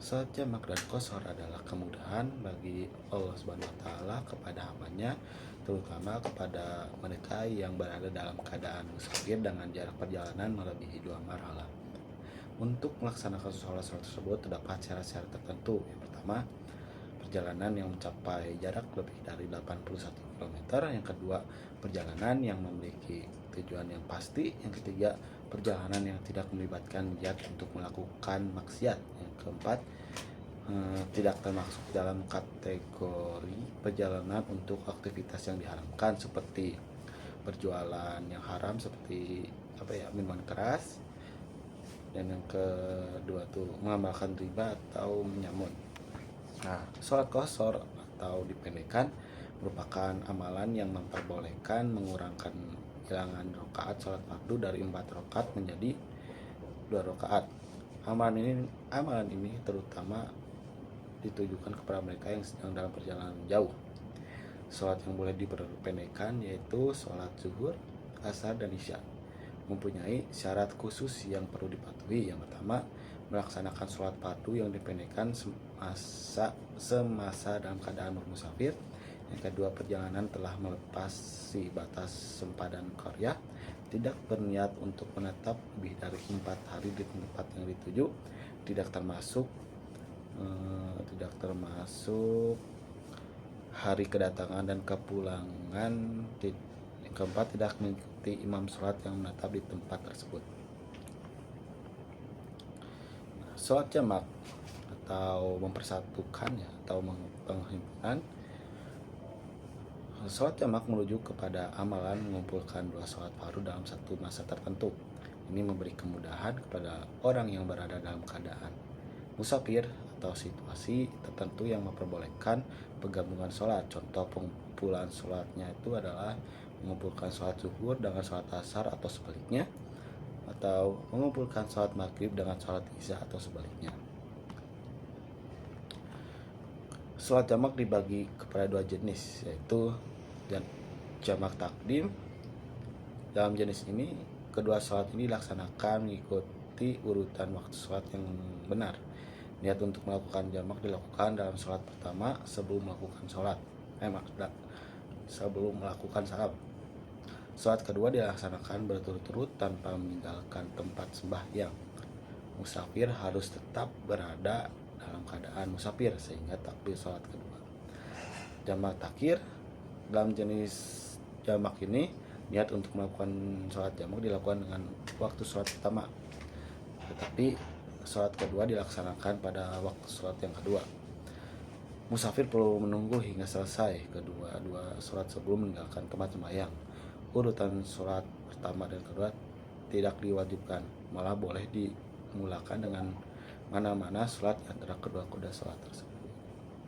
Salat jamak dan qashar adalah kemudahan bagi Allah Subhanahu wa taala kepada hambanya, terutama kepada mereka yang berada dalam keadaan musafir dengan jarak perjalanan melebihi 2 marhalah. Untuk melaksanakan sholat tersebut terdapat syarat-syarat tertentu. Yang pertama, perjalanan yang mencapai jarak lebih dari 81 km. Yang kedua, perjalanan yang memiliki tujuan yang pasti. Yang ketiga, perjalanan yang tidak melibatkan niat untuk melakukan maksiat. Yang keempat, tidak termasuk dalam kategori perjalanan untuk aktivitas yang diharamkan seperti berjualan yang haram, seperti minuman keras. Dan yang kedua tuh mengamalkan riba atau menyamun. Nah, sholat qashar atau dipendekkan merupakan amalan yang memperbolehkan mengurangkan bilangan rakaat sholat fardu dari 4 rakaat menjadi 2 rakaat. Amalan ini terutama ditujukan kepada mereka yang sedang dalam perjalanan jauh. Sholat yang boleh diperpendekkan yaitu sholat zuhur, asar, dan isya. Mempunyai syarat khusus yang perlu dipatuhi. Yang pertama, melaksanakan sholat fardu yang dipendekkan semasa dalam keadaan bermusafir. Yang kedua, perjalanan telah melepasi batas sempadan qaryah, tidak berniat untuk menetap lebih dari 4 hari di tempat yang dituju, tidak termasuk hari kedatangan dan kepulangan. Yang keempat, tidak mengikuti imam sholat yang menetap di tempat tersebut. Sholat jamak atau mempersatukan atau penghimpunan. Sholat jamak merujuk kepada amalan mengumpulkan 2 sholat fardu dalam satu masa tertentu. Ini memberi kemudahan kepada orang yang berada dalam keadaan musafir atau situasi tertentu yang memperbolehkan penggabungan sholat. Contoh pengumpulan sholatnya itu adalah mengumpulkan sholat zuhur dengan sholat asar atau sebaliknya, atau mengumpulkan sholat maghrib dengan sholat isya atau sebaliknya. Sholat jamak dibagi kepada 2 jenis, yaitu jamak takdim. Dalam jenis ini, kedua sholat ini dilaksanakan mengikuti urutan waktu sholat yang benar. Niat untuk melakukan jamak dilakukan dalam sholat pertama sebelum melakukan salam. Sholat kedua dilaksanakan berturut-turut tanpa meninggalkan tempat sembahyang. Musafir harus tetap berada dalam keadaan musafir sehingga takbir sholat kedua. Jamak takhir. Dalam jenis jamak ini, niat untuk melakukan sholat jamak dilakukan dengan waktu sholat pertama, tetapi sholat kedua dilaksanakan pada waktu sholat yang kedua. Musafir perlu menunggu hingga selesai kedua sholat sebelum meninggalkan tempat sembahyang. Urutan sholat pertama dan kedua tidak diwajibkan, malah boleh dimulakan dengan mana-mana sholat antara kedua sholat tersebut.